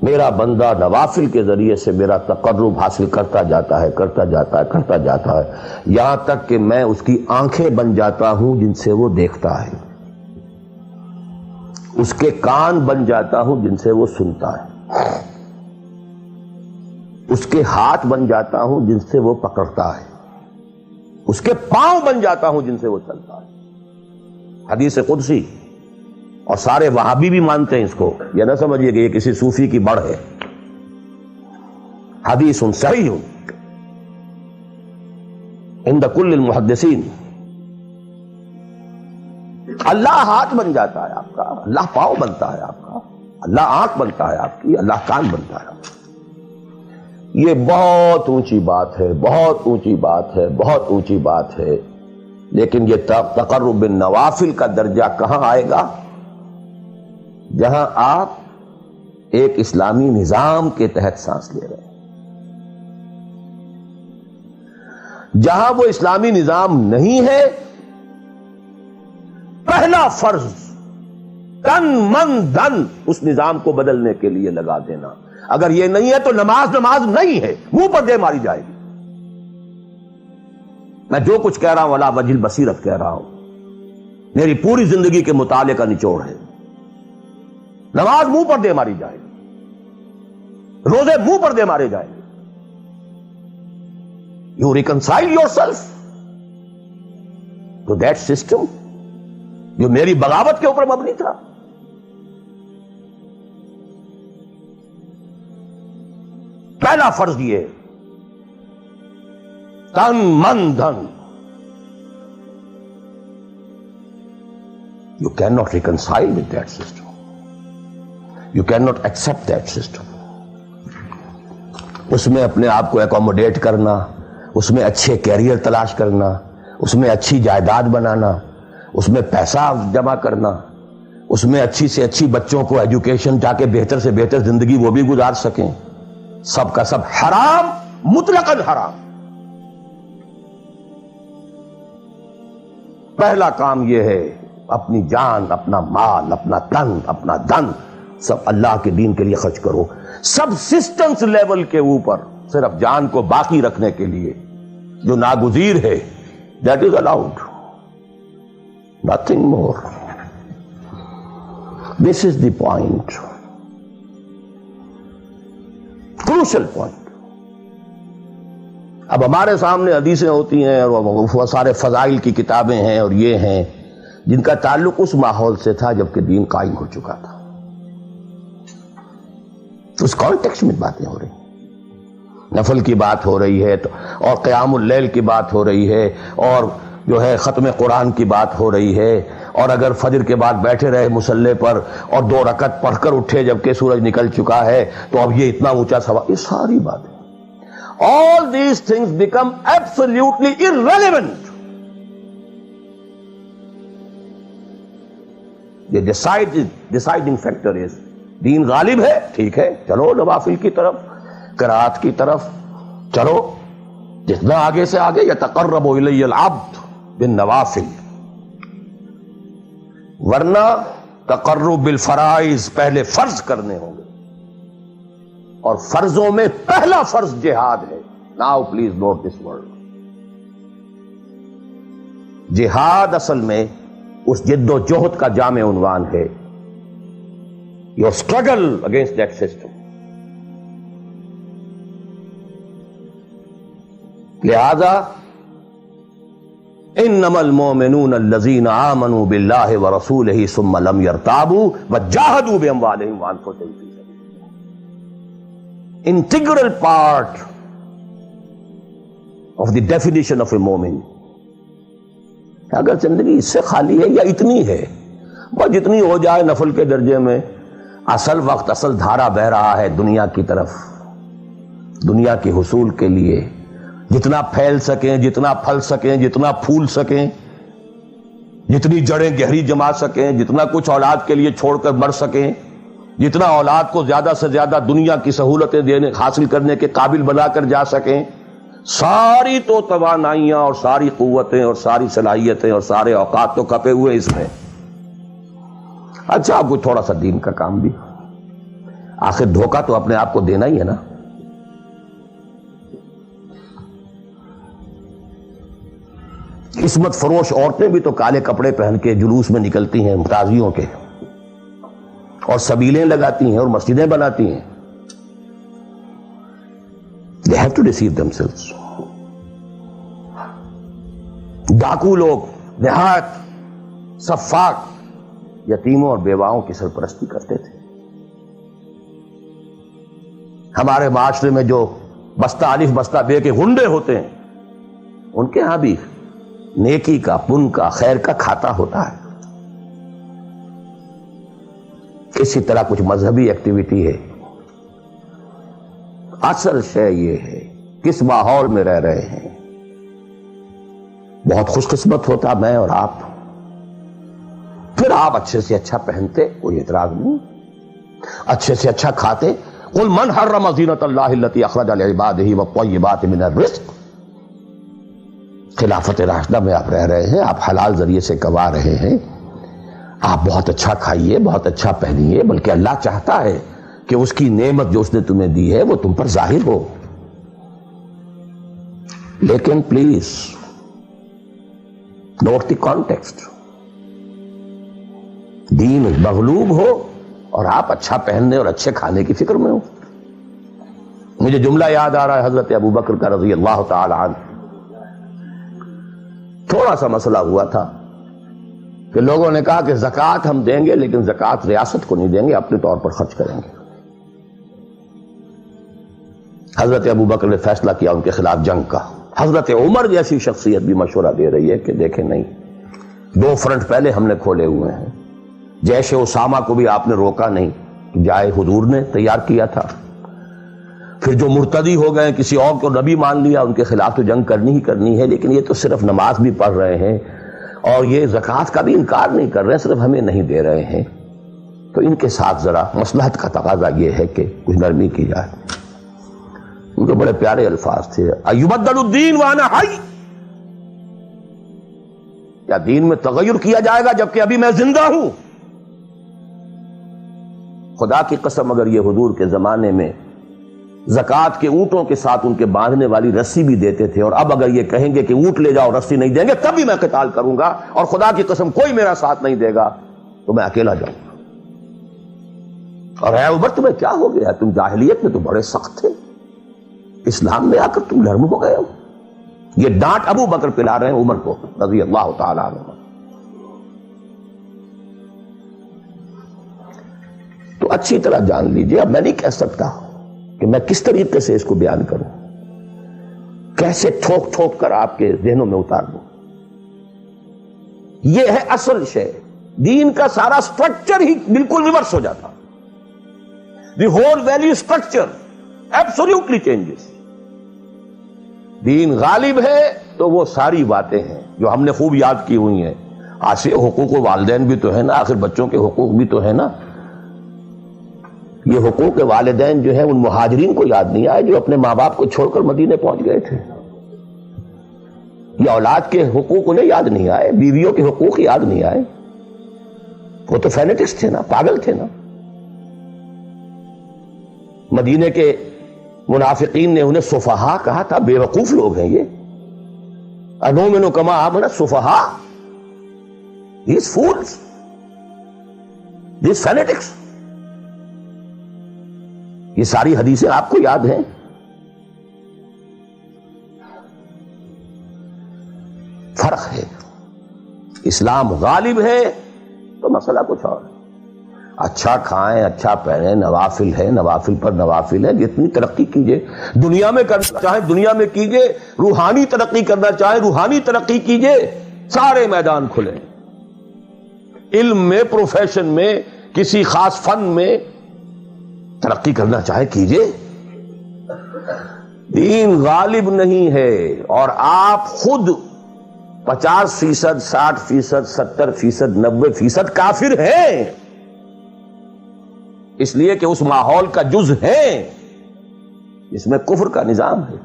میرا بندہ نوافل کے ذریعے سے میرا تقرب حاصل کرتا جاتا ہے، یہاں تک کہ میں اس کی آنکھیں بن جاتا ہوں جن سے وہ دیکھتا ہے، اس کے کان بن جاتا ہوں جن سے وہ سنتا ہے، اس کے ہاتھ بن جاتا ہوں جن سے وہ پکڑتا ہے، اس کے پاؤں بن جاتا ہوں جن سے وہ چلتا ہے۔ حدیث قدسی، اور سارے وہابی بھی مانتے ہیں اس کو، یہ نہ سمجھیے کہ یہ کسی صوفی کی بڑھ ہے، حدیث صحیح عند کل المحدثین۔ اللہ ہاتھ بن جاتا ہے آپ کا، اللہ پاؤں بنتا ہے آپ کا، اللہ آنکھ بنتا ہے آپ کی، اللہ کان بنتا ہے آپ کا۔ یہ بہت اونچی بات ہے، بہت اونچی بات ہے، بہت اونچی بات ہے، لیکن یہ تقرب بالنوافل کا درجہ کہاں آئے گا؟ جہاں آپ ایک اسلامی نظام کے تحت سانس لے رہے ہیں، جہاں وہ اسلامی نظام نہیں ہے، پہلا فرض تن من دھن اس نظام کو بدلنے کے لیے لگا دینا۔ اگر یہ نہیں ہے تو نماز نہیں ہے، منہ پر دے ماری جائے گی۔ میں جو کچھ کہہ رہا ہوں علی وجہ البصیرت کہہ رہا ہوں، میری پوری زندگی کے مطالعے کا نچوڑ ہے۔ نماز منہ پر دے ماری جائے گی، روزے منہ پر دے مارے جائیں گے۔ You reconcile yourself to that system جو میری بغاوت کے اوپر مبنی تھا۔ پہلا فرض یہ تن من دھن۔ You cannot reconcile with that system. You cannot accept that system. اس میں اپنے آپ کو اکوموڈیٹ کرنا، اس میں اچھے کیریئر تلاش کرنا، اس میں اچھی جائیداد بنانا، اس میں پیسہ جمع کرنا، اس میں اچھی سے اچھی بچوں کو ایجوکیشن تاکہ بہتر سے بہتر زندگی وہ بھی گزار سکیں، سب کا سب حرام، مطلقاً حرام۔ پہلا کام یہ ہے اپنی جان، اپنا مال، اپنا تن، اپنا دھن سب اللہ کے دین کے لیے خرچ کرو۔ سبسسٹنس لیول کے اوپر صرف جان کو باقی رکھنے کے لیے جو ناگزیر ہے، that is allowed, nothing more. This is the point, crucial point. اب ہمارے سامنے حدیثیں ہوتی ہیں اور وہ سارے فضائل کی کتابیں ہیں اور یہ ہیں جن کا تعلق اس ماحول سے تھا جبکہ دین قائم ہو چکا تھا، اس کانٹیکسٹ میں باتیں ہو رہی ہیں، نفل کی بات ہو رہی ہے اور قیام اللیل کی بات ہو رہی ہے، اور جو ہے ختم قرآن کی بات ہو رہی ہے، اور اگر فجر کے بعد بیٹھے رہے مصلی پر اور 2 رکعت پڑھ کر اٹھے جبکہ سورج نکل چکا ہے تو اب یہ اتنا اونچا ثواب، یہ ساری باتیں، all these things become absolutely irrelevant. The deciding factor is دین غالب ہے، ٹھیک ہے، چلو نوافل کی طرف، قرات کی طرف چلو، جتنا آگے سے آگے یتقرب الی العبد بالنوافل، ورنہ تقرب بالفرائض پہلے فرض کرنے ہوں گے، اور فرضوں میں پہلا فرض جہاد ہے۔ Now please note this word. جہاد اصل میں اس جد و جہد کا جامع عنوان ہے، your struggle against that system. لہذا انما المؤمنون الذين آمنوا بالله ورسوله ثم لم يرتابوا وجاهدوا باموالهم وانفسهم في سبيل الله. Integral part of the definition of a مومن۔ اگر زندگی اس سے خالی ہے یا اتنی ہے، بس جتنی ہو جائے نفل کے درجے میں، اصل وقت، اصل دھارا بہ رہا ہے دنیا کی طرف، دنیا کے حصول کے لیے، جتنا پھیل سکیں، جتنا پھل سکیں، جتنا پھول سکیں، جتنی جڑیں گہری جما سکیں، جتنا کچھ اولاد کے لیے چھوڑ کر مر سکیں، جتنا اولاد کو زیادہ سے زیادہ دنیا کی سہولتیں دینے حاصل کرنے کے قابل بنا کر جا سکیں، ساری تو توانائیاں اور ساری قوتیں اور ساری صلاحیتیں اور سارے اوقات تو کپے ہوئے اس میں۔ اچھا آپ کو تھوڑا سا دین کا کام بھی، آخر دھوکہ تو اپنے آپ کو دینا ہی ہے نا. قسمت فروش عورتیں بھی تو کالے کپڑے پہن کے جلوس میں نکلتی ہیں تازیوں کے، اور سبیلیں لگاتی ہیں اور مسجدیں بناتی ہیں. They have to deceive themselves. ڈاکو لوگ نہایت سفاک یتیموں اور بیواؤں کی سرپرستی کرتے تھے. ہمارے معاشرے میں جو بستہ الف بستہ بے کے غنڈے ہوتے ہیں، ان کے ہاں بھی نیکی کا، پن کا، خیر کا کھاتا ہوتا ہے. اسی طرح کچھ مذہبی ایکٹیویٹی ہے. اصل شے یہ ہے کس ماحول میں رہ رہے ہیں. بہت خوش قسمت ہوتا میں اور آپ، پھر آپ اچھے سے اچھا پہنتے، کوئی اعتراض نہیں، اچھے سے اچھا کھاتے. قل من حرم زینۃ اللہ التی اخرج لعبادہ والطیبات من الرزق. خلافت راشدہ میں آپ رہ رہے ہیں، آپ حلال ذریعے سے کما رہے ہیں، آپ بہت اچھا کھائیے، بہت اچھا پہنیے، بلکہ اللہ چاہتا ہے کہ اس کی نعمت جو اس نے تمہیں دی ہے وہ تم پر ظاہر ہو. لیکن پلیز نوٹ دی کانٹیکسٹ. دین مغلوب ہو اور آپ اچھا پہننے اور اچھے کھانے کی فکر میں ہو. مجھے جملہ یاد آ رہا ہے حضرت ابو بکر کا رضی اللہ تعالی عنہ. تھوڑا سا مسئلہ ہوا تھا کہ لوگوں نے کہا کہ زکوٰۃ ہم دیں گے لیکن زکوٰۃ ریاست کو نہیں دیں گے، اپنے طور پر خرچ کریں گے. حضرت ابو بکر نے فیصلہ کیا ان کے خلاف جنگ کا. حضرت عمر جیسی شخصیت بھی مشورہ دے رہی ہے کہ دیکھیں نہیں، 2 فرنٹ پہلے ہم نے کھولے ہوئے ہیں. جیش اسامہ کو بھی آپ نے روکا نہیں، جائے حضور نے تیار کیا تھا. پھر جو مرتدی ہو گئے، کسی اور کو نبی مان لیا، ان کے خلاف تو جنگ کرنی ہی کرنی ہے. لیکن یہ تو صرف نماز بھی پڑھ رہے ہیں اور یہ زکوٰۃ کا بھی انکار نہیں کر رہے، صرف ہمیں نہیں دے رہے ہیں. تو ان کے ساتھ ذرا مصلحت کا تقاضا یہ ہے کہ کچھ نرمی کی جائے. ان کے بڑے پیارے الفاظ تھے، ایبدل الدین وانا حی. کیا دین میں تغیر کیا جائے گا جبکہ ابھی میں زندہ ہوں؟ خدا کی قسم اگر یہ حضور کے زمانے میں زکوٰۃ کے اونٹوں کے ساتھ ان کے باندھنے والی رسی بھی دیتے تھے، اور اب اگر یہ کہیں گے کہ اونٹ لے جاؤ رسی نہیں دیں گے، تب بھی میں قتال کروں گا، اور خدا کی قسم کوئی میرا ساتھ نہیں دے گا تو میں اکیلا جاؤں گا. اور اے عمر تمہیں کیا ہو گیا؟ تم جاہلیت میں تو بڑے سخت تھے، اسلام میں آ کر تم نرم ہو گئے ہو. یہ ڈانٹ ابو بکر پلا رہے ہیں عمر کو رضی اللہ تعالی عنہ. تو اچھی طرح جان لیجئے، اب میں نہیں کہہ سکتا کہ میں کس طریقے سے اس کو بیان کروں، کیسے ٹھوک ٹھوک کر آپ کے ذہنوں میں اتار دوں. یہ ہے اصل شے. دین کا سارا سٹرکچر ہی بالکل ریورس ہو جاتا. The whole value structure absolutely changes. Then غالب ہے تو وہ ساری باتیں ہیں جو ہم نے خوب یاد کی ہوئی ہیں. آج حقوق والدین بھی تو ہے نا، آخر بچوں کے حقوق بھی تو ہے نا. یہ حقوق والدین جو ہے ان مہاجرین کو یاد نہیں آئے جو اپنے ماں باپ کو چھوڑ کر مدینے پہنچ گئے تھے. یہ اولاد کے حقوق انہیں یاد نہیں آئے، بیویوں کے حقوق یاد نہیں آئے. وہ تو فینیٹکس تھے نا، پاگل تھے نا. مدینے کے منافقین نے انہیں سفہا کہا تھا، بے وقوف لوگ ہیں یہ. انؤمن کما آمن السفہا. These fools, these fanatics. یہ ساری حدیثیں آپ کو یاد ہیں. فرق ہے. اسلام غالب ہے تو مسئلہ کچھ اور ہے. اچھا کھائیں، اچھا پہنیں، نوافل ہے، نوافل پر نوافل ہے. جتنی ترقی کیجئے، دنیا میں کرنا چاہیں دنیا میں کیجئے، روحانی ترقی کرنا چاہیں روحانی ترقی کیجئے. سارے میدان کھلے. علم میں، پروفیشن میں، کسی خاص فن میں ترقی کرنا چاہے کیجئے. دین غالب نہیں ہے اور آپ خود 50%، 60%، 70%، 90% کافر ہیں، اس لیے کہ اس ماحول کا جز ہیں جس میں کفر کا نظام ہے.